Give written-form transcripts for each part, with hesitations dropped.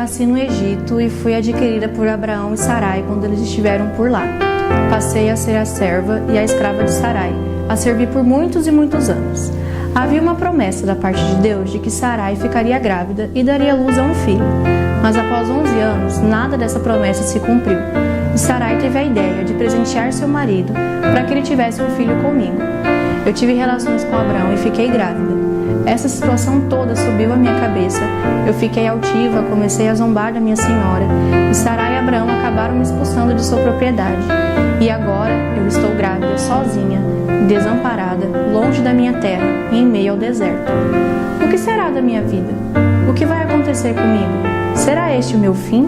nasci no Egito e fui adquirida por Abraão e Sarai quando eles estiveram por lá. Passei a ser a serva e a escrava de Sarai, a servir por muitos e muitos anos. Havia uma promessa da parte de Deus de que Sarai ficaria grávida e daria luz a um filho. Mas após 11 anos, nada dessa promessa se cumpriu. E Sarai teve a ideia de presentear seu marido para que ele tivesse um filho comigo. Eu tive relações com Abraão e fiquei grávida. Essa situação toda subiu à minha cabeça. Eu fiquei altiva, comecei a zombar da minha senhora. E Sarai e Abraão acabaram me expulsando de sua propriedade. E agora eu estou grávida, sozinha, desamparada, longe da minha terra, em meio ao deserto. O que será da minha vida? O que vai acontecer comigo? Será este o meu fim?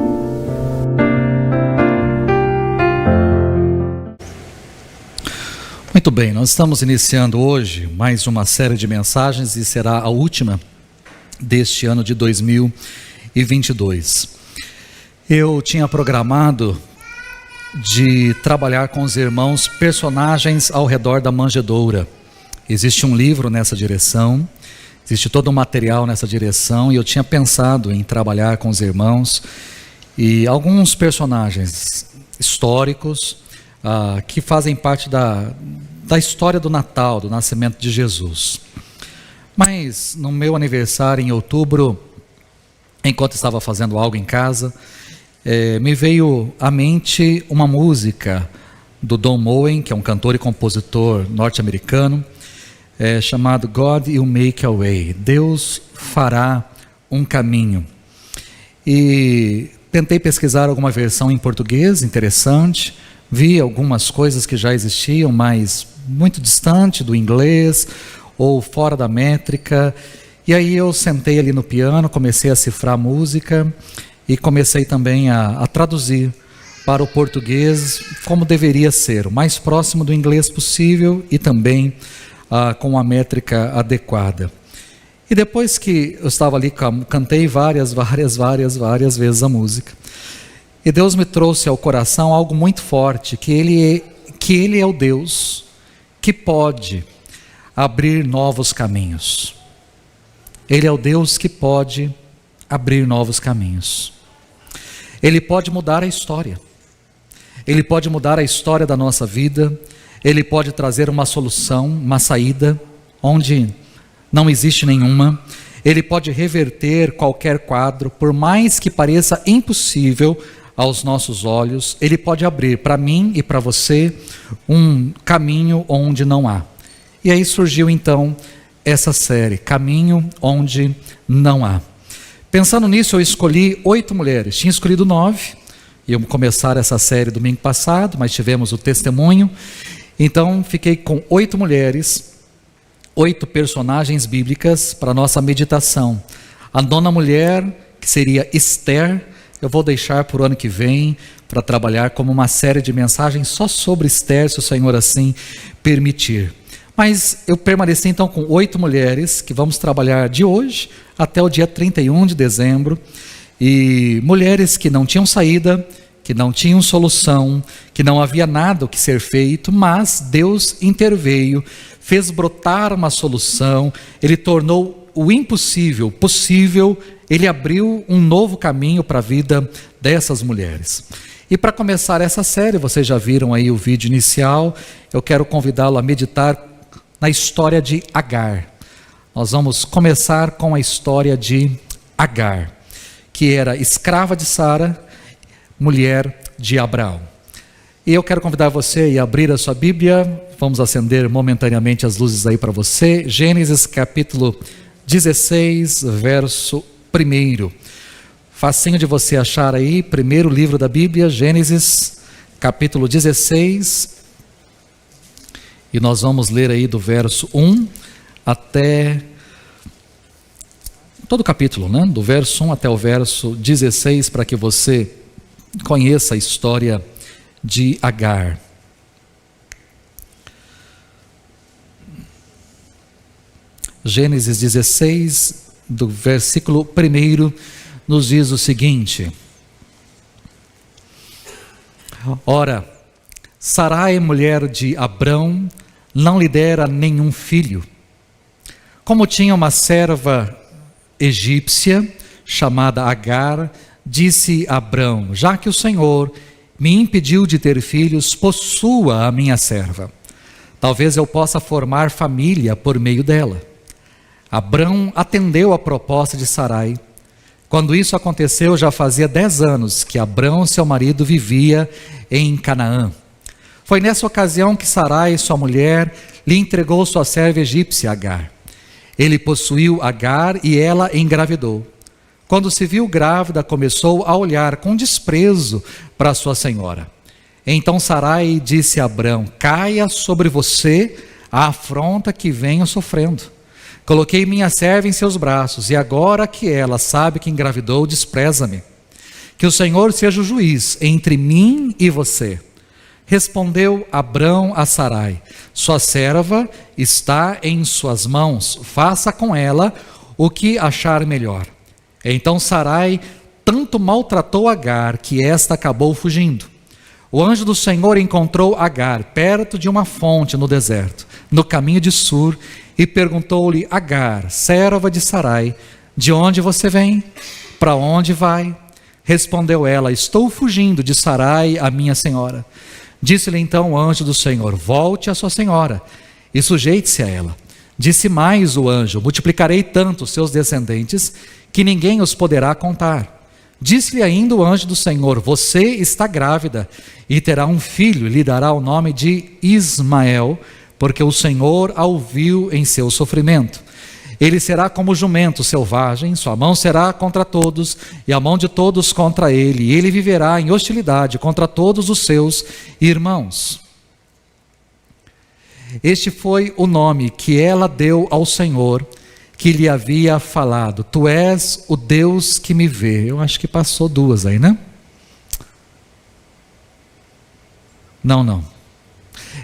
Muito bem, nós estamos iniciando hoje mais uma série de mensagens e será a última deste ano de 2022. Eu tinha programado de trabalhar com os irmãos personagens ao redor da manjedoura. Existe um livro nessa direção, existe todo um material nessa direção e eu tinha pensado em trabalhar com os irmãos e alguns personagens históricos que fazem parte da história do Natal, do nascimento de Jesus. Mas no meu aniversário em outubro, enquanto estava fazendo algo em casa, me veio à mente uma música do Don Moen, que é um cantor e compositor norte-americano, chamado God Will Make a Way, Deus fará um caminho. E tentei pesquisar alguma versão em português interessante, vi algumas coisas que já existiam, mas muito distante do inglês ou fora da métrica, e aí eu sentei ali no piano, comecei a cifrar a música e comecei também a traduzir para o português como deveria ser, o mais próximo do inglês possível e também com a métrica adequada. E depois que eu estava ali, cantei várias vezes a música. E Deus me trouxe ao coração algo muito forte, que Ele é o Deus que pode abrir novos caminhos. Ele é o Deus que pode abrir novos caminhos. Ele pode mudar a história. Ele pode mudar a história da nossa vida. Ele pode trazer uma solução, uma saída, onde não existe nenhuma. Ele pode reverter qualquer quadro, por mais que pareça impossível aos nossos olhos. Ele pode abrir para mim e para você um caminho onde não há. E aí surgiu então essa série, Caminho Onde Não Há. Pensando nisso, eu escolhi 8 mulheres. Tinha escolhido 9, íamos começar essa série domingo passado, mas tivemos o testemunho. Então fiquei com 8 mulheres, 8 personagens bíblicas para nossa meditação. A 9ª mulher, que seria Esther, eu vou deixar para o ano que vem, para trabalhar como uma série de mensagens só sobre Esther, se o Senhor assim permitir. Mas eu permaneci então com 8 mulheres, que vamos trabalhar de hoje até o dia 31 de dezembro, e mulheres que não tinham saída, que não tinham solução, que não havia nada o que ser feito, mas Deus interveio, fez brotar uma solução, Ele tornou o impossível possível, Ele abriu um novo caminho para a vida dessas mulheres. E para começar essa série, vocês já viram aí o vídeo inicial, eu quero convidá-lo a meditar na história de Agar. Nós vamos começar com a história de Agar, que era escrava de Sara, mulher de Abraão. E eu quero convidar você a abrir a sua Bíblia, vamos acender momentaneamente as luzes aí para você, Gênesis capítulo 16, verso 1. Facinho de você achar aí, primeiro livro da Bíblia, Gênesis capítulo 16, e nós vamos ler aí do verso 1 até todo o capítulo, né? Do verso 1 até o verso 16, para que você conheça a história de Agar. Gênesis 16, do versículo 1, nos diz o seguinte: Ora, Sarai, mulher de Abrão, não lhe dera nenhum filho. Como tinha uma serva egípcia, chamada Agar, disse Abrão: já que o Senhor me impediu de ter filhos, possua a minha serva. Talvez eu possa formar família por meio dela. Abrão atendeu a proposta de Sarai. Quando isso aconteceu, já fazia 10 anos que Abrão, seu marido, vivia em Canaã. Foi nessa ocasião que Sarai, sua mulher, lhe entregou sua serva egípcia Agar. Ele possuiu Agar e ela engravidou. Quando se viu grávida, começou a olhar com desprezo para sua senhora. Então Sarai disse a Abrão: caia sobre você a afronta que venho sofrendo. Coloquei minha serva em seus braços, e agora que ela sabe que engravidou, despreza-me. Que o Senhor seja o juiz entre mim e você. Respondeu Abrão a Sarai: sua serva está em suas mãos, faça com ela o que achar melhor. Então Sarai tanto maltratou Agar que esta acabou fugindo. O anjo do Senhor encontrou Agar perto de uma fonte no deserto, no caminho de Sur, e perguntou-lhe: Agar, serva de Sarai, de onde você vem? Para onde vai? Respondeu ela: estou fugindo de Sarai, a minha senhora. Disse-lhe então o anjo do Senhor: volte a sua senhora e sujeite-se a ela. Disse mais o anjo: multiplicarei tanto os seus descendentes que ninguém os poderá contar. Disse-lhe ainda o anjo do Senhor: você está grávida e terá um filho, e lhe dará o nome de Ismael, porque o Senhor a ouviu em seu sofrimento. Ele será como jumento selvagem, sua mão será contra todos, e a mão de todos contra ele, e ele viverá em hostilidade contra todos os seus irmãos. Este foi o nome que ela deu ao Senhor, que lhe havia falado: tu és o Deus que me vê. Eu acho que passou 2 aí, né? Não.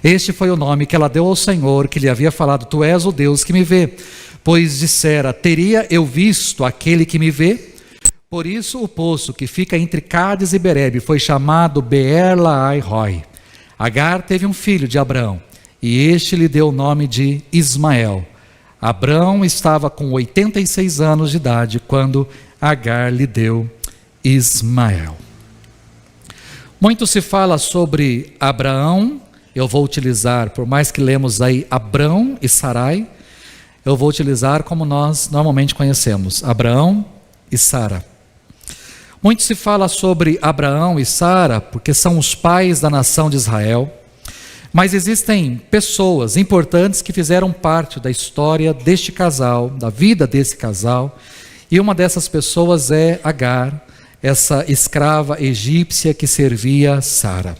Este foi o nome que ela deu ao Senhor, que lhe havia falado: tu és o Deus que me vê. Pois dissera: teria eu visto aquele que me vê? Por isso o poço que fica entre Cádiz e Berebe foi chamado Beer-Lahai-Roi. Agar teve um filho de Abrão, e este lhe deu o nome de Ismael. Abrão estava com 86 anos de idade quando Agar lhe deu Ismael. Muito se fala sobre Abraão. Eu vou utilizar, por mais que lemos aí Abrão e Sarai, eu vou utilizar como nós normalmente conhecemos: Abraão e Sara. Muito se fala sobre Abraão e Sara porque são os pais da nação de Israel. Mas existem pessoas importantes que fizeram parte da história deste casal, da vida desse casal, e uma dessas pessoas é Agar, essa escrava egípcia que servia Sara.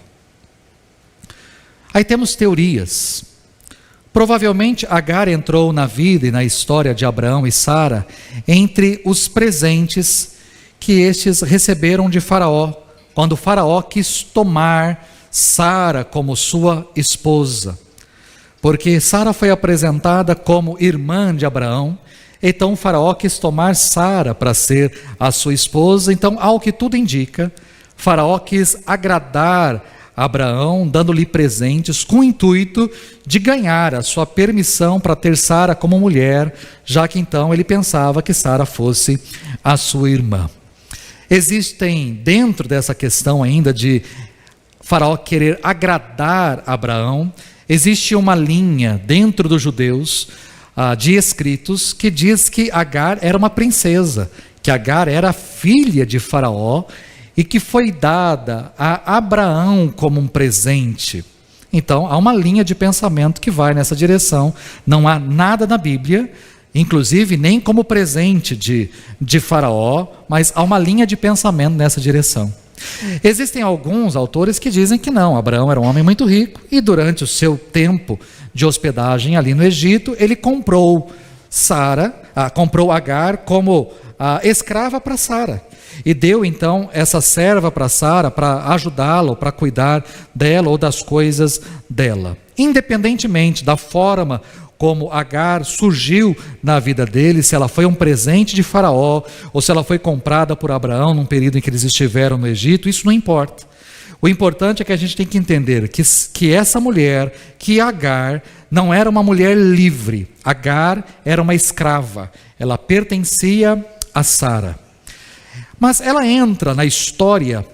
Aí temos teorias. Provavelmente Agar entrou na vida e na história de Abraão e Sara entre os presentes que estes receberam de Faraó, quando Faraó quis tomar Sara como sua esposa, porque Sara foi apresentada como irmã de Abraão. Então o Faraó quis tomar Sara para ser a sua esposa. Então, ao que tudo indica, Faraó quis agradar Abraão, dando-lhe presentes com o intuito de ganhar a sua permissão para ter Sara como mulher, já que então ele pensava que Sara fosse a sua irmã. Existem dentro dessa questão ainda de Faraó querer agradar Abraão, existe uma linha dentro dos judeus de escritos que diz que Agar era uma princesa, que Agar era filha de Faraó e que foi dada a Abraão como um presente. Então há uma linha de pensamento que vai nessa direção. Não há nada na Bíblia, inclusive nem como presente de Faraó, mas há uma linha de pensamento nessa direção. Existem alguns autores que dizem que não, Abraão era um homem muito rico e durante o seu tempo de hospedagem ali no Egito, ele comprou Agar como escrava para Sara. E deu então essa serva para Sara para ajudá-la, para cuidar dela ou das coisas dela. Independentemente da forma como Agar surgiu na vida dele, se ela foi um presente de Faraó ou se ela foi comprada por Abraão num período em que eles estiveram no Egito, isso não importa. O importante é que a gente tem que entender que essa mulher, que Agar, não era uma mulher livre. Agar era uma escrava, ela pertencia a Sara. Mas ela entra na história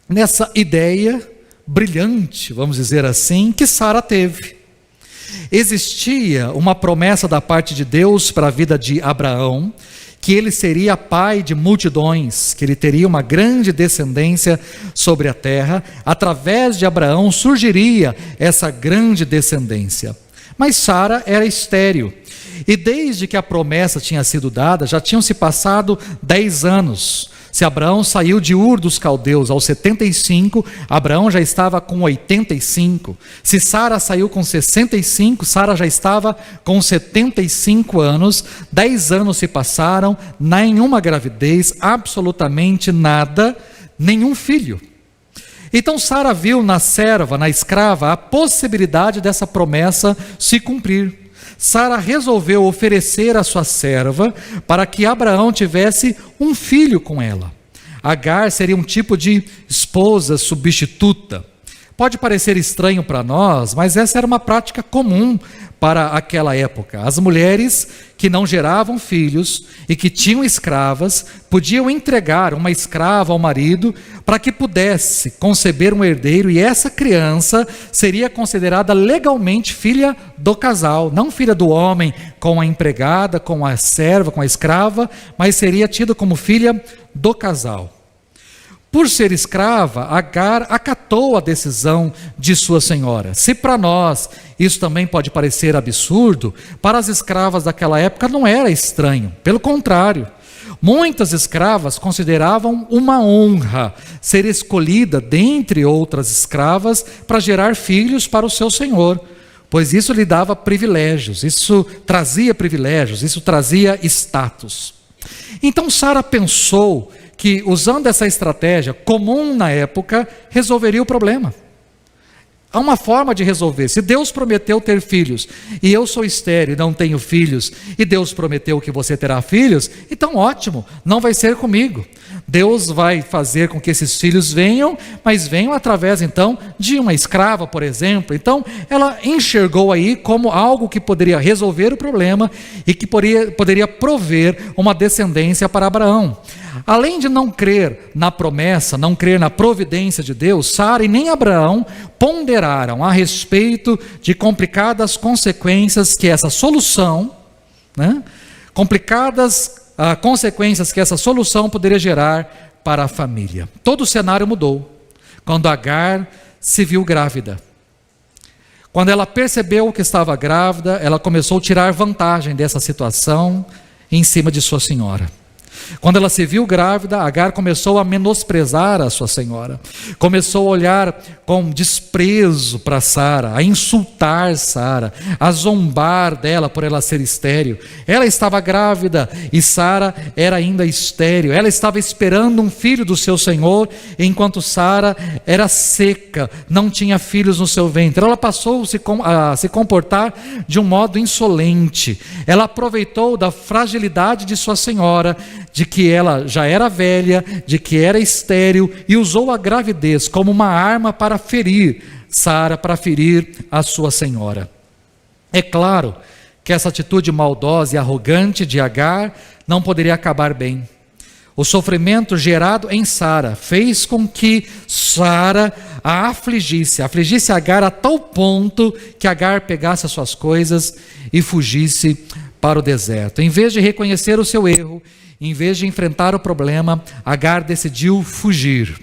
nessa ideia brilhante, vamos dizer assim, que Sara teve. Existia uma promessa da parte de Deus para a vida de Abraão, que ele seria pai de multidões, que ele teria uma grande descendência sobre a terra. Através de Abraão surgiria essa grande descendência. Mas Sara era estéril, e desde que a promessa tinha sido dada, já tinham se passado 10 anos. Se Abraão saiu de Ur dos Caldeus aos 75, Abraão já estava com 85. Se Sara saiu com 65, Sara já estava com 75 anos. 10 anos se passaram, nenhuma gravidez, absolutamente nada, nenhum filho. Então Sara viu na serva, na escrava, a possibilidade dessa promessa se cumprir. Sara resolveu oferecer a sua serva para que Abraão tivesse um filho com ela. Agar seria um tipo de esposa substituta. Pode parecer estranho para nós, mas essa era uma prática comum para aquela época. As mulheres que não geravam filhos e que tinham escravas podiam entregar uma escrava ao marido para que pudesse conceber um herdeiro, e essa criança seria considerada legalmente filha do casal, não filha do homem com a empregada, com a serva, com a escrava, mas seria tida como filha do casal. Por ser escrava, Agar acatou a decisão de sua senhora. Se para nós isso também pode parecer absurdo, para as escravas daquela época não era estranho. Pelo contrário, muitas escravas consideravam uma honra ser escolhida dentre outras escravas para gerar filhos para o seu senhor, pois isso lhe dava privilégios, isso trazia status. Então Sara pensou que, usando essa estratégia comum na época, resolveria o problema. Há uma forma de resolver. Se Deus prometeu ter filhos, e eu sou estéril e não tenho filhos, e Deus prometeu que você terá filhos, então ótimo, não vai ser comigo. Deus vai fazer com que esses filhos venham, mas venham através então de uma escrava, por exemplo. Então ela enxergou aí como algo que poderia resolver o problema e que poderia prover uma descendência para Abraão. Além de não crer na promessa, não crer na providência de Deus, Sara e nem Abraão ponderaram a respeito de complicadas consequências que essa solução, consequências que essa solução poderia gerar para a família. Todo o cenário mudou quando Agar se viu grávida. Quando ela percebeu que estava grávida, ela começou a tirar vantagem dessa situação em cima de sua senhora. Quando ela se viu grávida, Agar começou a menosprezar a sua senhora, começou a olhar com desprezo para Sara, a insultar Sara, a zombar dela por ela ser estéril. Ela estava grávida e Sara era ainda estéril. Ela estava esperando um filho do seu senhor, enquanto Sara era seca, não tinha filhos no seu ventre. Ela passou a se comportar de um modo insolente. Ela aproveitou da fragilidade de sua senhora, de que ela já era velha, de que era estéril, e usou a gravidez como uma arma para ferir Sara, para ferir a sua senhora. É claro que essa atitude maldosa e arrogante de Agar não poderia acabar bem. O sofrimento gerado em Sara fez com que Sara a afligisse Agar a tal ponto que Agar pegasse as suas coisas e fugisse para o deserto. Em vez de reconhecer o seu erro, em vez de enfrentar o problema, Agar decidiu fugir.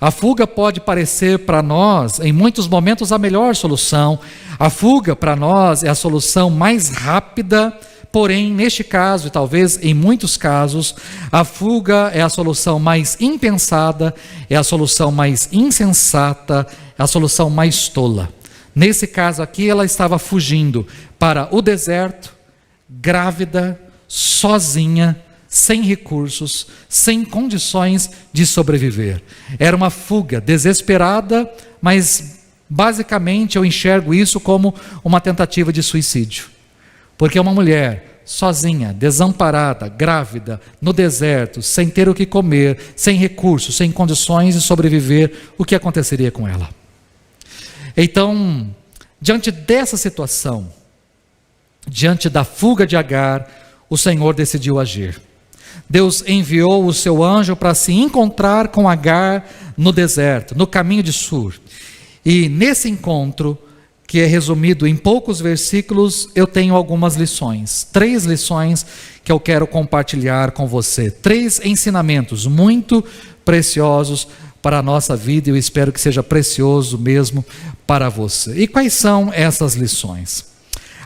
A fuga pode parecer para nós, em muitos momentos, a melhor solução. A fuga para nós é a solução mais rápida, porém, neste caso, e talvez em muitos casos, a fuga é a solução mais impensada, é a solução mais insensata, é a solução mais tola. Nesse caso aqui, ela estava fugindo para o deserto, grávida, sozinha, sem recursos, sem condições de sobreviver. Era uma fuga desesperada, mas basicamente eu enxergo isso como uma tentativa de suicídio. Porque uma mulher sozinha, desamparada, grávida, no deserto, sem ter o que comer, sem recursos, sem condições de sobreviver, o que aconteceria com ela? Então, diante dessa situação, diante da fuga de Agar, o Senhor decidiu agir. Deus enviou o seu anjo para se encontrar com Agar no deserto, no caminho de Sur. E nesse encontro, que é resumido em poucos versículos, eu tenho algumas lições. 3 lições que eu quero compartilhar com você. 3 ensinamentos muito preciosos para a nossa vida, e eu espero que seja precioso mesmo para você. E quais são essas lições?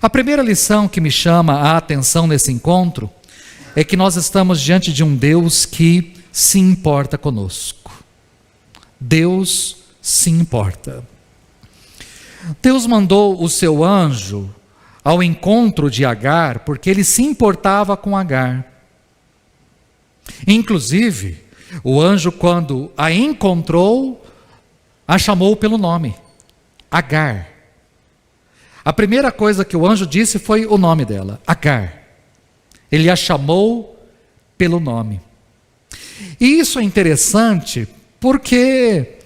A primeira lição que me chama a atenção nesse encontro é que nós estamos diante de um Deus que se importa conosco. Deus se importa. Deus mandou o seu anjo ao encontro de Agar porque ele se importava com Agar. Inclusive, o anjo, quando a encontrou, a chamou pelo nome, Agar. A primeira coisa que o anjo disse foi o nome dela, Agar. Ele a chamou pelo nome. E isso é interessante porque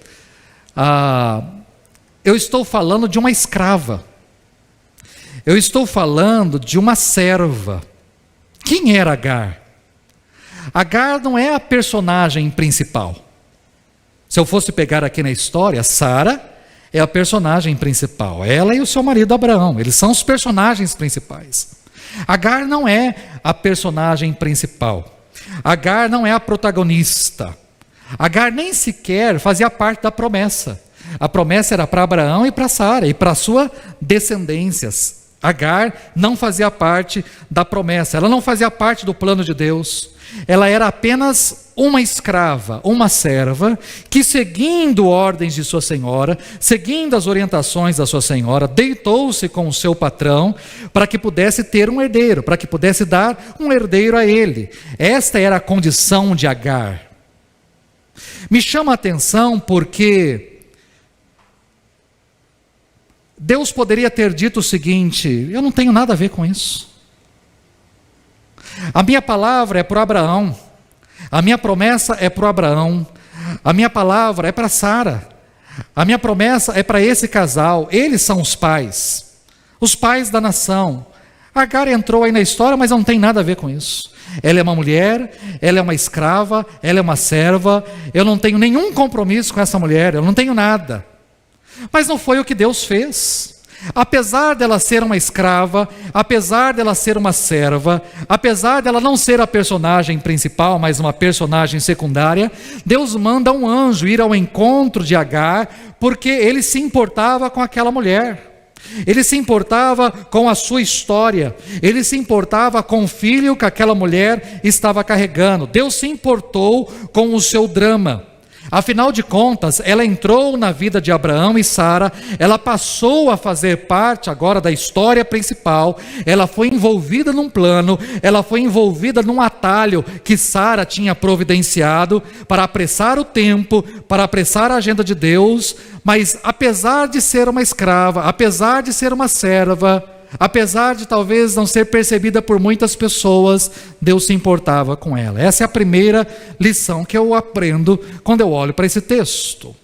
eu estou falando de uma escrava. Eu estou falando de uma serva. Quem era Agar? Agar não é a personagem principal. Se eu fosse pegar aqui na história, Sara é a personagem principal. Ela e o seu marido Abraão, eles são os personagens principais. Agar não é a personagem principal. Agar não é a protagonista. Agar nem sequer fazia parte da promessa. A promessa era para Abraão e para Sara e para sua descendência. Agar não fazia parte da promessa, ela não fazia parte do plano de Deus. Ela era apenas uma escrava, uma serva, que seguindo ordens de sua senhora, seguindo as orientações da sua senhora, deitou-se com o seu patrão para que pudesse ter um herdeiro, para que pudesse dar um herdeiro a ele. Esta era a condição de Agar. Me chama a atenção porque Deus poderia ter dito o seguinte: eu não tenho nada a ver com isso. A minha palavra é para Abraão, a minha promessa é para Abraão, a minha palavra é para Sara, a minha promessa é para esse casal, eles são os pais da nação. Agar entrou aí na história, mas não tem nada a ver com isso. Ela é uma mulher, ela é uma escrava, ela é uma serva, eu não tenho nenhum compromisso com essa mulher, eu não tenho nada. Mas não foi o que Deus fez. Apesar dela ser uma escrava, apesar dela ser uma serva, apesar dela não ser a personagem principal, mas uma personagem secundária, Deus manda um anjo ir ao encontro de Agar, porque ele se importava com aquela mulher. Ele se importava com a sua história, ele se importava com o filho que aquela mulher estava carregando. Deus se importou com o seu drama. Afinal de contas, ela entrou na vida de Abraão e Sara, ela passou a fazer parte agora da história principal, ela foi envolvida num plano, ela foi envolvida num atalho que Sara tinha providenciado para apressar o tempo, para apressar a agenda de Deus. Mas apesar de ser uma escrava, apesar de ser uma serva, apesar de talvez não ser percebida por muitas pessoas, Deus se importava com ela. Essa é a primeira lição que eu aprendo quando eu olho para esse texto.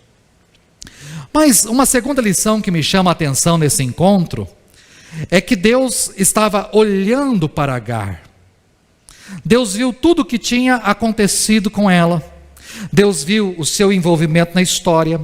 Mas uma segunda lição que me chama a atenção nesse encontro é que Deus estava olhando para Agar. Deus viu tudo o que tinha acontecido com ela. Deus viu o seu envolvimento na história.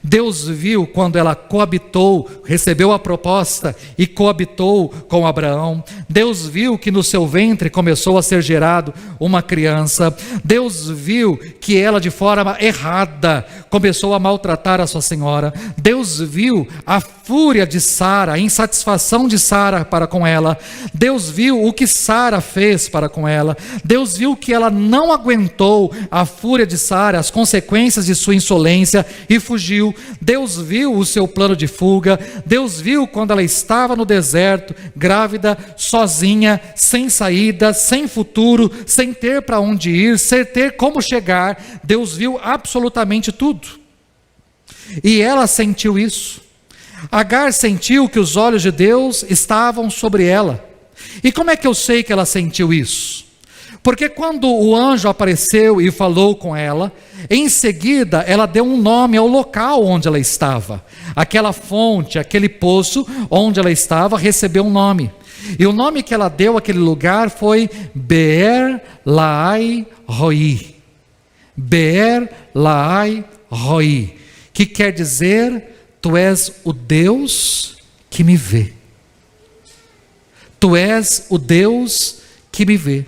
Deus viu quando ela coabitou, recebeu a proposta e coabitou com Abraão. Deus viu que no seu ventre começou a ser gerado uma criança. Deus viu que ela, de forma errada, começou a maltratar a sua senhora. Deus viu a fúria de Sara, a insatisfação de Sara para com ela. Deus viu o que Sara fez para com ela. Deus viu que ela não aguentou a fúria de Sara, as consequências de sua insolência e fugiu. Deus viu o seu plano de fuga. Deus viu quando ela estava no deserto, grávida, sozinha, sem saída, sem futuro, sem ter para onde ir, sem ter como chegar. Deus viu absolutamente tudo. E ela sentiu isso. Agar sentiu que os olhos de Deus estavam sobre ela. E como é que eu sei que ela sentiu isso? Porque quando o anjo apareceu e falou com ela, em seguida ela deu um nome ao local onde ela estava. Aquela fonte, aquele poço onde ela estava, recebeu um nome. E o nome que ela deu àquele lugar foi Beer Lahai Roi. Beer Lahai Roi, que quer dizer: tu és o Deus que me vê. Tu és o Deus que me vê.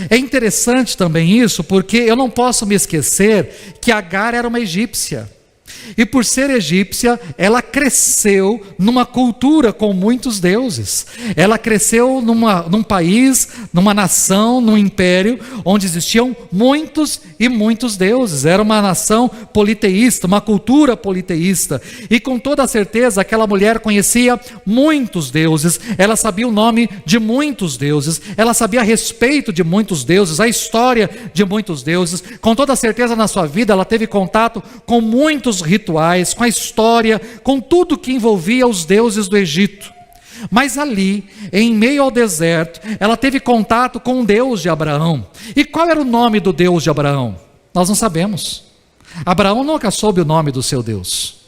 É interessante também isso, porque eu não posso me esquecer que Agar era uma egípcia. E por ser egípcia, ela cresceu numa cultura com muitos deuses. Ela cresceu num país, numa nação, num império, onde existiam muitos e muitos deuses. Era uma nação politeísta, uma cultura politeísta. E com toda certeza, aquela mulher conhecia muitos deuses. Ela sabia o nome de muitos deuses. Ela sabia a respeito de muitos deuses, a história de muitos deuses. Com toda certeza, na sua vida, ela teve contato com muitos rituais, com a história, com tudo que envolvia os deuses do Egito. Mas ali, em meio ao deserto, ela teve contato com o Deus de Abraão. E qual era o nome do Deus de Abraão? Nós não sabemos. Abraão nunca soube o nome do seu Deus.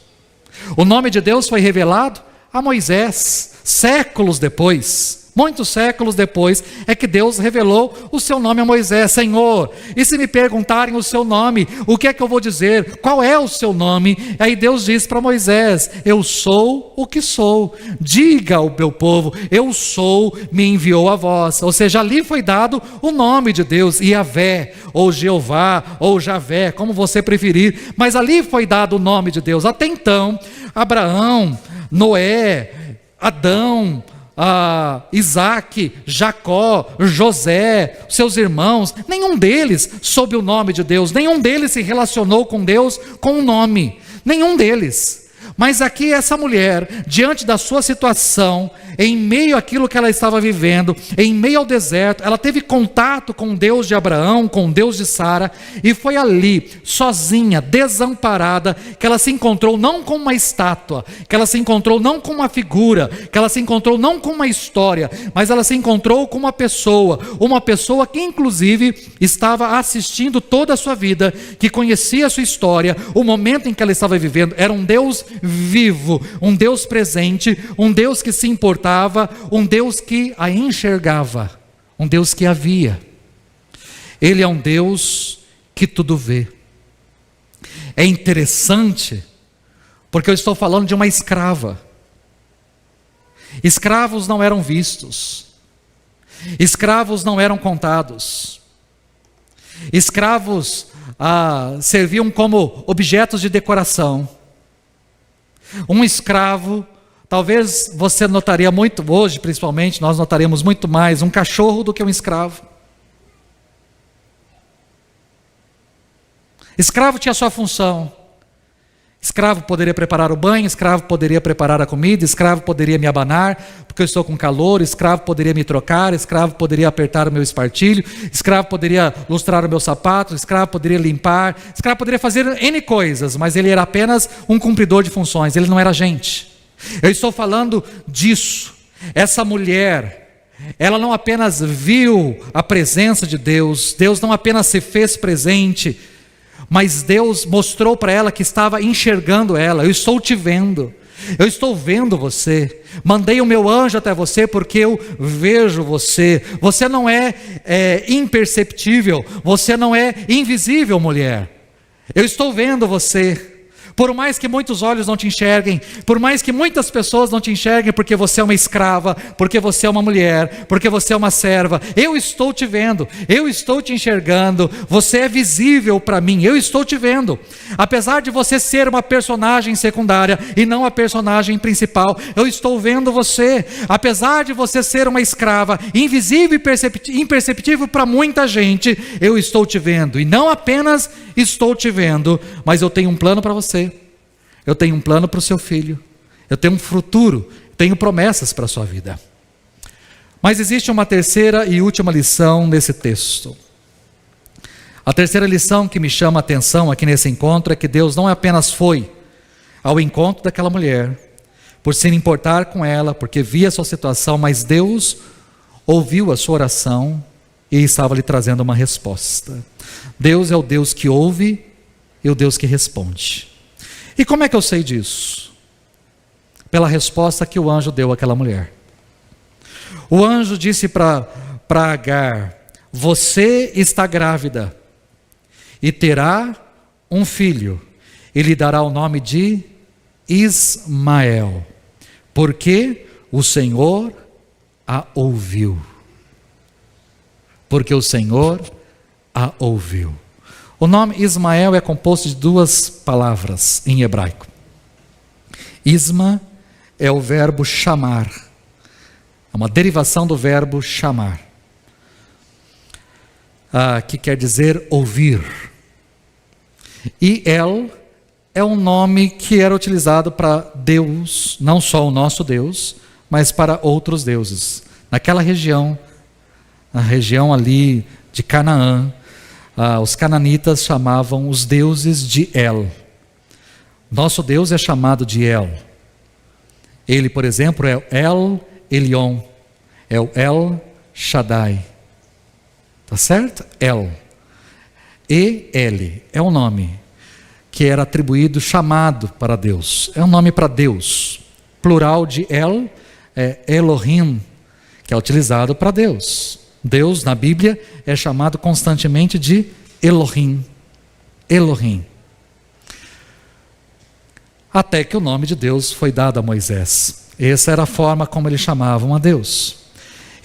O nome de Deus foi revelado a Moisés, séculos depois. Muitos séculos depois é que Deus revelou o seu nome a Moisés. Senhor, e se me perguntarem o seu nome, o que é que eu vou dizer? Qual é o seu nome? Aí Deus diz para Moisés: eu sou o que sou. Diga ao meu povo: eu sou, me enviou a vós. Ou seja, ali foi dado o nome de Deus, Iavé, ou Jeová, ou Javé, como você preferir. Mas ali foi dado o nome de Deus. Até então, Abraão, Noé, Adão, Isaac, Jacó, José, seus irmãos, nenhum deles soube o nome de Deus, nenhum deles se relacionou com Deus com um nome, nenhum deles. Mas aqui essa mulher, diante da sua situação, em meio àquilo que ela estava vivendo, em meio ao deserto, ela teve contato com o Deus de Abraão, com o Deus de Sara, e foi ali, sozinha, desamparada, que ela se encontrou não com uma estátua, que ela se encontrou não com uma figura, que ela se encontrou não com uma história, mas ela se encontrou com uma pessoa que inclusive estava assistindo toda a sua vida, que conhecia a sua história, o momento em que ela estava vivendo. Era um Deus vivo, um Deus presente, um Deus que se importava, um Deus que a enxergava, um Deus que a via. Ele é um Deus que tudo vê. É interessante, porque eu estou falando de uma escrava. Escravos não eram vistos, escravos não eram contados, escravos serviam como objetos de decoração. Um escravo, talvez você notaria muito, hoje principalmente, nós notaremos muito mais um cachorro do que um escravo. Escravo tinha sua função. Escravo poderia preparar o banho, escravo poderia preparar a comida, escravo poderia me abanar, porque eu estou com calor, escravo poderia me trocar, escravo poderia apertar o meu espartilho, escravo poderia lustrar o meu sapato, escravo poderia limpar, escravo poderia fazer N coisas, mas ele era apenas um cumpridor de funções, ele não era gente. Eu estou falando disso. Essa mulher, ela não apenas viu a presença de Deus, Deus não apenas se fez presente, mas Deus mostrou para ela que estava enxergando ela. Eu estou te vendo, eu estou vendo você, mandei o meu anjo até você porque eu vejo você. Você não é imperceptível, você não é invisível, mulher. Eu estou vendo você. Por mais que muitos olhos não te enxerguem, por mais que muitas pessoas não te enxerguem, porque você é uma escrava, porque você é uma mulher, porque você é uma serva, eu estou te vendo, eu estou te enxergando, você é visível para mim, eu estou te vendo. Apesar de você ser uma personagem secundária e não a personagem principal, eu estou vendo você. Apesar de você ser uma escrava, invisível e imperceptível para muita gente, eu estou te vendo. E não apenas estou te vendo, mas eu tenho um plano para você. Eu tenho um plano para o seu filho. Eu tenho um futuro. Tenho promessas para a sua vida. Mas existe uma terceira e última lição nesse texto. A terceira lição que me chama a atenção aqui nesse encontro é que Deus não apenas foi ao encontro daquela mulher, por se importar com ela, porque via a sua situação, mas Deus ouviu a sua oração e estava lhe trazendo uma resposta. Deus é o Deus que ouve e o Deus que responde. E como é que eu sei disso? Pela resposta que o anjo deu àquela mulher. O anjo disse para Agar: você está grávida e terá um filho, e lhe dará o nome de Ismael, porque o Senhor a ouviu. Porque o Senhor a ouviu. O nome Ismael é composto de duas palavras em hebraico. Isma é o verbo chamar, é uma derivação do verbo chamar, que quer dizer ouvir. E El é um nome que era utilizado para Deus, não só o nosso Deus, mas para outros deuses. Naquela região, na região ali de Canaã, os cananitas chamavam os deuses de El. Nosso Deus é chamado de El. Ele, por exemplo, é El Elyon, é o El Shaddai. Tá certo? El. E-L é um nome que era atribuído, chamado para Deus. É um nome para Deus. Plural de El é Elohim, que é utilizado para Deus. Deus, na Bíblia, é chamado constantemente de Elohim. Elohim. Até que o nome de Deus foi dado a Moisés. Essa era a forma como eles chamavam a Deus.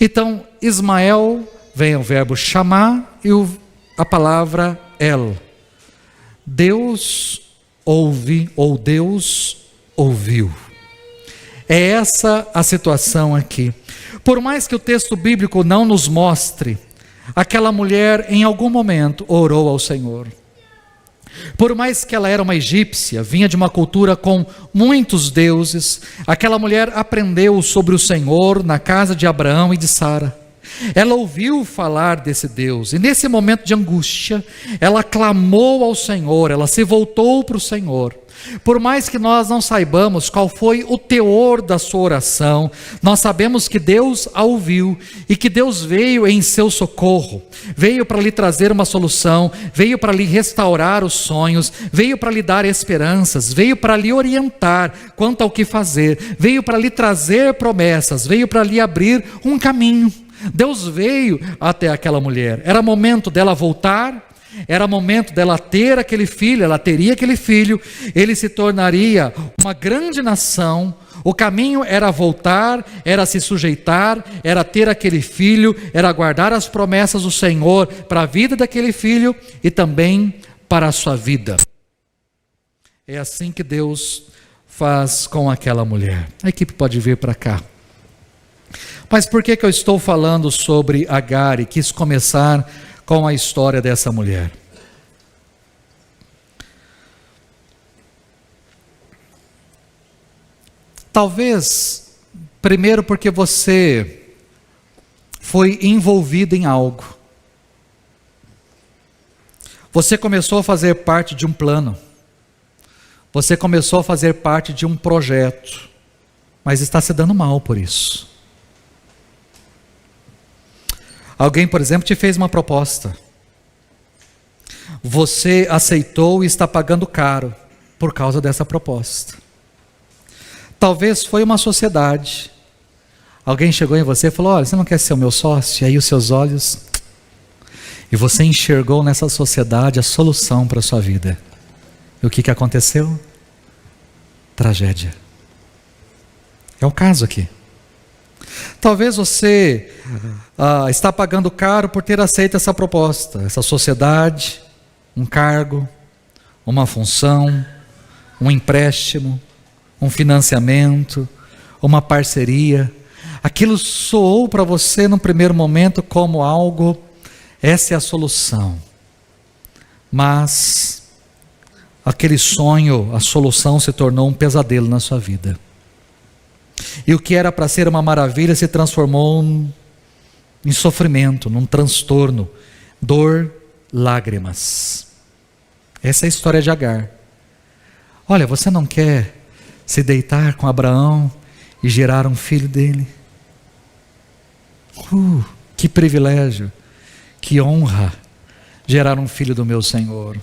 Então, Ismael, vem o verbo chamar e a palavra El. Deus ouve, ou Deus ouviu. É essa a situação aqui. Por mais que o texto bíblico não nos mostre, aquela mulher em algum momento orou ao Senhor. Por mais que ela era uma egípcia, vinha de uma cultura com muitos deuses, aquela mulher aprendeu sobre o Senhor na casa de Abraão e de Sara. Ela ouviu falar desse Deus, e nesse momento de angústia, ela clamou ao Senhor, ela se voltou para o Senhor. Por mais que nós não saibamos qual foi o teor da sua oração, nós sabemos que Deus a ouviu, e que Deus veio em seu socorro, veio para lhe trazer uma solução, veio para lhe restaurar os sonhos, veio para lhe dar esperanças, veio para lhe orientar quanto ao que fazer, veio para lhe trazer promessas, veio para lhe abrir um caminho. Deus veio até aquela mulher, era momento dela voltar, era momento dela ter aquele filho, ela teria aquele filho, ele se tornaria uma grande nação. O caminho era voltar, era se sujeitar, era ter aquele filho, era guardar as promessas do Senhor para a vida daquele filho e também para a sua vida. É assim que Deus faz com aquela mulher. A equipe pode vir para cá. Mas por que eu estou falando sobre Agar e quis começar com a história dessa mulher? Talvez, primeiro porque você foi envolvido em algo. Você começou a fazer parte de um plano. Você começou a fazer parte de um projeto, mas está se dando mal por isso. Alguém, por exemplo, te fez uma proposta. Você aceitou e está pagando caro por causa dessa proposta. Talvez foi uma sociedade. Alguém chegou em você e falou: olha, você não quer ser o meu sócio? E aí os seus olhos... E você enxergou nessa sociedade a solução para a sua vida. E o que aconteceu? Tragédia. É o caso aqui. Talvez você está pagando caro por ter aceito essa proposta, essa sociedade, um cargo, uma função, um empréstimo, um financiamento, uma parceria. Aquilo soou para você no primeiro momento como algo, essa é a solução. Mas aquele sonho, a solução se tornou um pesadelo na sua vida. E o que era para ser uma maravilha se transformou em sofrimento, num transtorno, dor, lágrimas. Essa é a história de Agar. Olha, você não quer se deitar com Abraão e gerar um filho dele? Que privilégio, que honra gerar um filho do meu Senhor,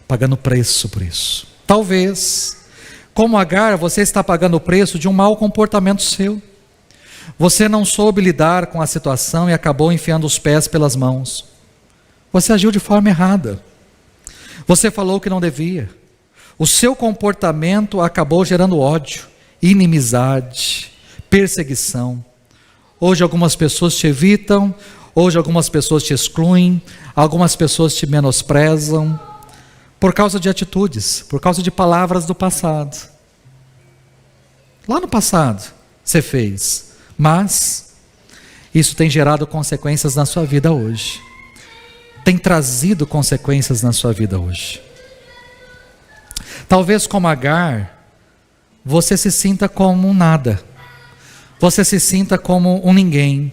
pagando preço por isso. Talvez, como Agar, você está pagando o preço de um mau comportamento seu, Você não soube lidar com a situação e acabou enfiando os pés pelas mãos. Você agiu de forma errada. Você falou o que não devia. O seu comportamento acabou gerando ódio, inimizade, perseguição. Hoje algumas pessoas te evitam, hoje algumas pessoas te excluem, algumas pessoas te menosprezam, por causa de atitudes, por causa de palavras do passado. Lá no passado você fez, mas isso tem gerado consequências na sua vida hoje. Tem trazido consequências na sua vida hoje. Talvez como Agar, você se sinta como um nada. Você se sinta como um ninguém,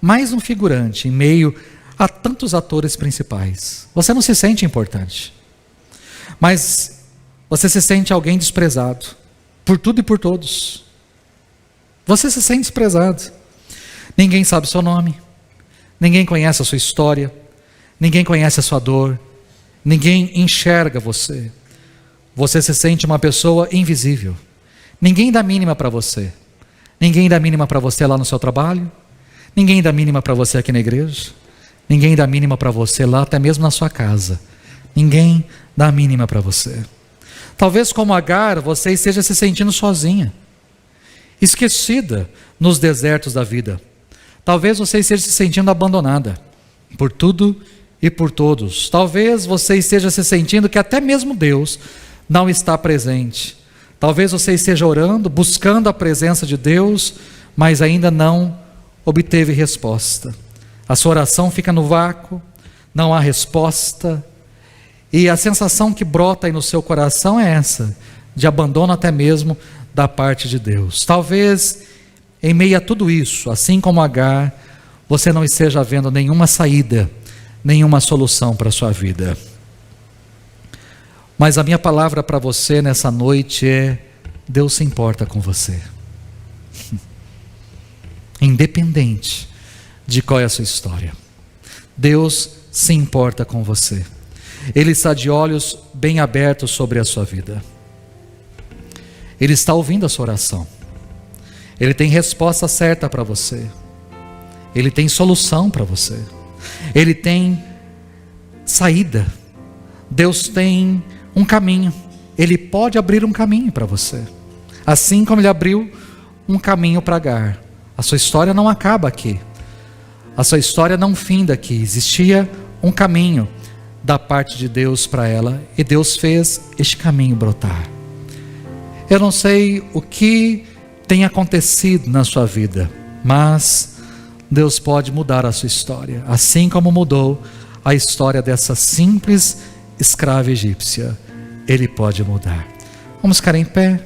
mais um figurante em meio a tantos atores principais. Você não se sente importante, mas você se sente alguém desprezado por tudo e por todos. Você se sente desprezado. Ninguém sabe seu nome, ninguém conhece a sua história, ninguém conhece a sua dor, ninguém enxerga você. Você se sente uma pessoa invisível. Ninguém dá mínima para você. Ninguém dá mínima para você lá no seu trabalho. Ninguém dá mínima para você aqui na igreja. Ninguém dá mínima para você lá, até mesmo na sua casa. Ninguém dá mínima para você. Talvez como Agar, você esteja se sentindo sozinha, esquecida nos desertos da vida. Talvez você esteja se sentindo abandonada por tudo e por todos. Talvez você esteja se sentindo que até mesmo Deus não está presente. Talvez você esteja orando, buscando a presença de Deus, mas ainda não obteve resposta. A sua oração fica no vácuo, não há resposta, e a sensação que brota aí no seu coração é essa, de abandono até mesmo da parte de Deus. Talvez em meio a tudo isso, assim como Agar, você não esteja vendo nenhuma saída, nenhuma solução para a sua vida. Mas a minha palavra para você nessa noite é: Deus se importa com você. Independente de qual é a sua história, Deus se importa com você. Ele está de olhos bem abertos sobre a sua vida. Ele está ouvindo a sua oração. Ele tem resposta certa para você. Ele tem solução para você. Ele tem saída. Deus tem um caminho. Ele pode abrir um caminho para você. Assim como Ele abriu um caminho para Agar. A sua história não acaba aqui. A sua história não finda aqui. Existia um caminho da parte de Deus para ela. E Deus fez este caminho brotar. Eu não sei o que tem acontecido na sua vida, mas Deus pode mudar a sua história. Assim como mudou a história dessa simples escrava egípcia, Ele pode mudar. Vamos ficar em pé.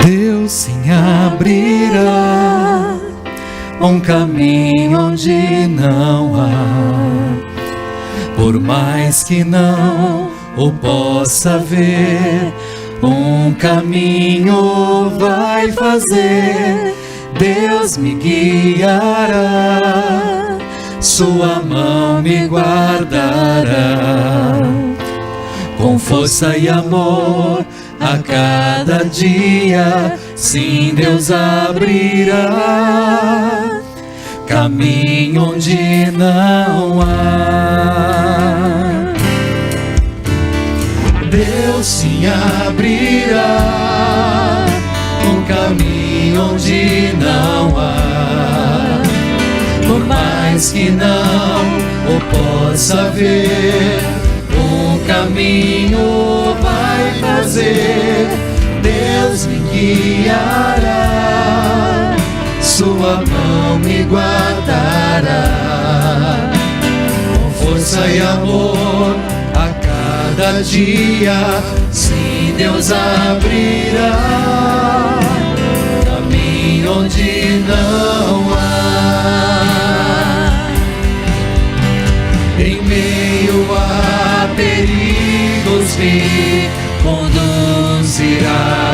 Deus sim abrirá um caminho onde não há, por mais que não o possa ver, um caminho vai fazer. Deus me guiará, sua mão me guardará, com força e amor a cada dia. Sim, Deus abrirá caminho onde não há. Deus sim abrirá um caminho onde não há, por mais que não o possa ver, um caminho vai fazer. Deus me guiará, sua mão me guardará, com força e amor a cada dia. Sim, Deus abrirá caminho onde não há. Em meio a perigos me conduzirá,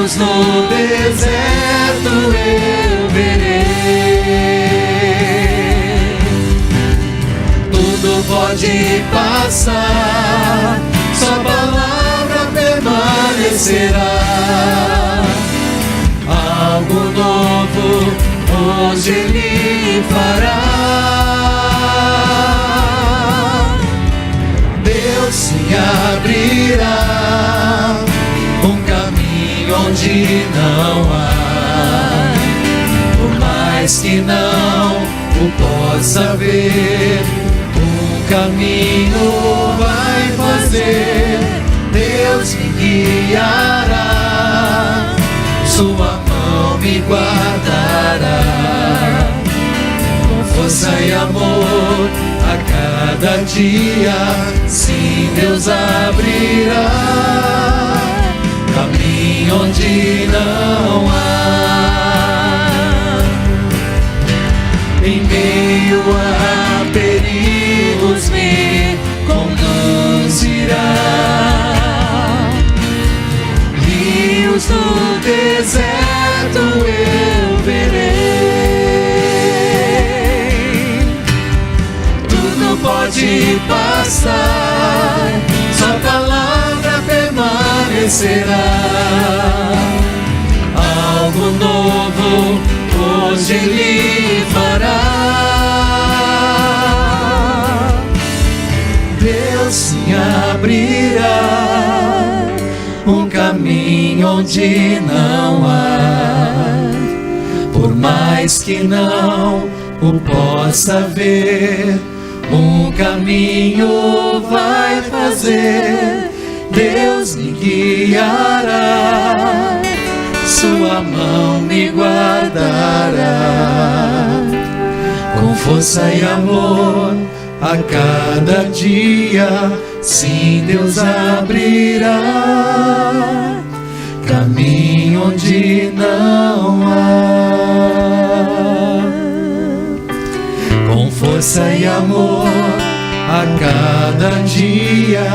rios no deserto eu verei. Tudo pode passar, sua palavra permanecerá. Algo novo hoje Ele fará. Deus se abrirá um caminho onde não há. Por mais que não o possa ver, um caminho vai fazer. Deus me guiará, sua mão me guardará. Com força e amor a cada dia, sim, Deus abrirá caminho onde não há. Em meio a perigos me conduzirá. Rios no deserto eu verei. Tudo pode passar, sua palavra permanecerá. Algo novo hoje Ele fará. Deus se abrirá um caminho onde não há. Por mais que não o possa ver, um caminho vai fazer. Deus me guiará, sua mão me guardará. Com força e amor a cada dia, sim, Deus abrirá caminho onde não há. Com força e amor a cada dia,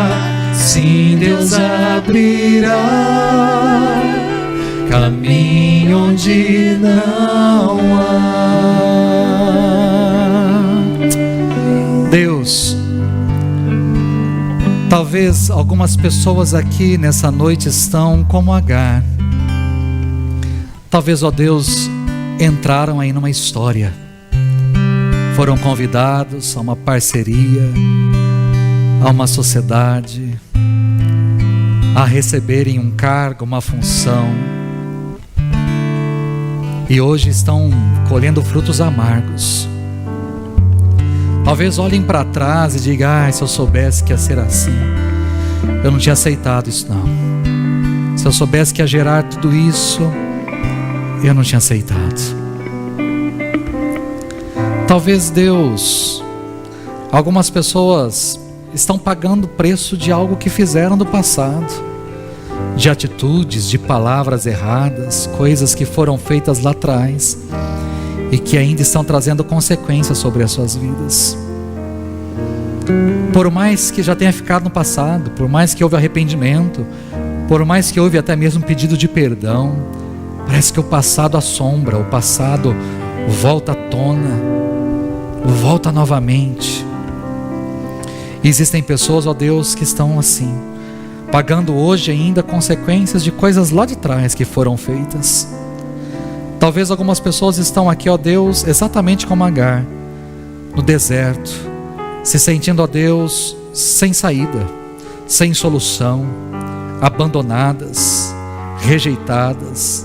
sim, Deus abrirá caminho onde não há. Deus, talvez algumas pessoas aqui nessa noite estão como Agar. Talvez, ó Deus, entraram aí numa história, foram convidados a uma parceria, a uma sociedade, a receberem um cargo, uma função, e hoje estão colhendo frutos amargos. Talvez olhem para trás e digam: se eu soubesse que ia ser assim, eu não tinha aceitado isso não. Se eu soubesse que ia gerar tudo isso, eu não tinha aceitado. Talvez, Deus, algumas pessoas estão pagando o preço de algo que fizeram no passado, de atitudes, de palavras erradas, coisas que foram feitas lá atrás e que ainda estão trazendo consequências sobre as suas vidas. Por mais que já tenha ficado no passado, por mais que houve arrependimento, por mais que houve até mesmo pedido de perdão, parece que o passado assombra, o passado volta à tona, volta novamente. E existem pessoas, ó Deus, que estão assim, pagando hoje ainda consequências de coisas lá de trás que foram feitas. Talvez algumas pessoas estão aqui, ó Deus, exatamente como Agar, no deserto, se sentindo, ó Deus, sem saída, sem solução, abandonadas, rejeitadas.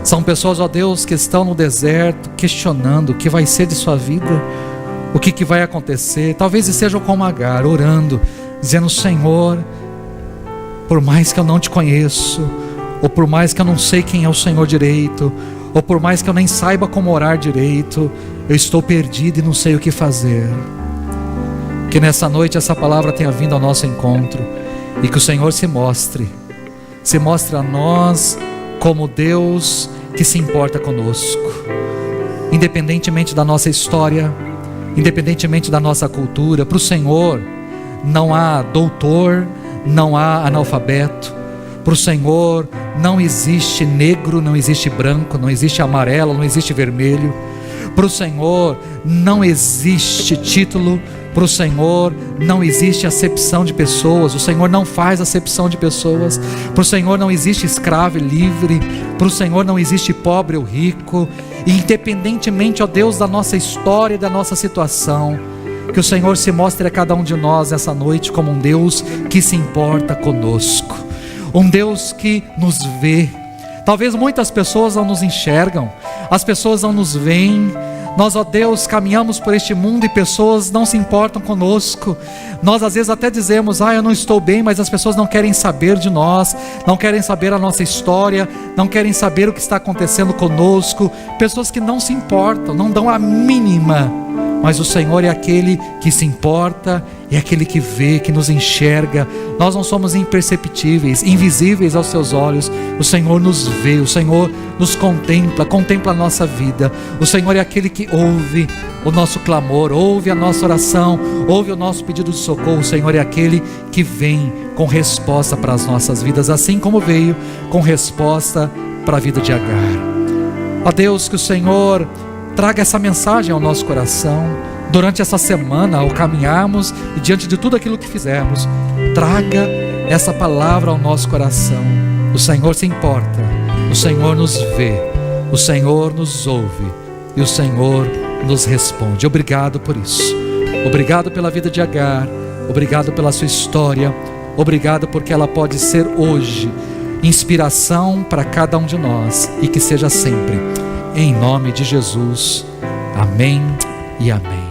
São pessoas, ó Deus, que estão no deserto questionando o que vai ser de sua vida, o que vai acontecer. Talvez estejam como Agar, orando, dizendo: Senhor, por mais que eu não te conheço, ou por mais que eu não sei quem é o Senhor direito, ou por mais que eu nem saiba como orar direito, eu estou perdido e não sei o que fazer. Que nessa noite essa palavra tenha vindo ao nosso encontro, e que o Senhor se mostre a nós como Deus que se importa conosco, independentemente da nossa história, independentemente da nossa cultura. Para o Senhor não há doutor, não há analfabeto. Para o Senhor não existe negro, não existe branco, não existe amarelo, não existe vermelho. Para o Senhor não existe título, para o Senhor não existe acepção de pessoas, o Senhor não faz acepção de pessoas, para o Senhor não existe escravo e livre, para o Senhor não existe pobre ou rico, e independentemente, ó Deus, da nossa história e da nossa situação, que o Senhor se mostre a cada um de nós essa noite como um Deus que se importa conosco, um Deus que nos vê. Talvez muitas pessoas não nos enxergam, as pessoas não nos veem. Nós, ó Deus, caminhamos por este mundo e pessoas não se importam conosco. Nós às vezes até dizemos, eu não estou bem, mas as pessoas não querem saber de nós, não querem saber a nossa história, não querem saber o que está acontecendo conosco. Pessoas que não se importam, não dão a mínima. Mas o Senhor é aquele que se importa, é aquele que vê, que nos enxerga. Nós não somos imperceptíveis, invisíveis aos seus olhos. O Senhor nos vê, o Senhor nos contempla, contempla a nossa vida. O Senhor é aquele que ouve o nosso clamor, ouve a nossa oração, ouve o nosso pedido de socorro. O Senhor é aquele que vem com resposta para as nossas vidas, assim como veio com resposta para a vida de Agar. Ó Deus, que o Senhor traga essa mensagem ao nosso coração durante essa semana, ao caminharmos e diante de tudo aquilo que fizermos. Traga essa palavra ao nosso coração. O Senhor se importa, o Senhor nos vê, o Senhor nos ouve e o Senhor nos responde. Obrigado por isso. Obrigado pela vida de Agar, obrigado pela sua história, obrigado porque ela pode ser hoje inspiração para cada um de nós e que seja sempre. Em nome de Jesus, amém e amém.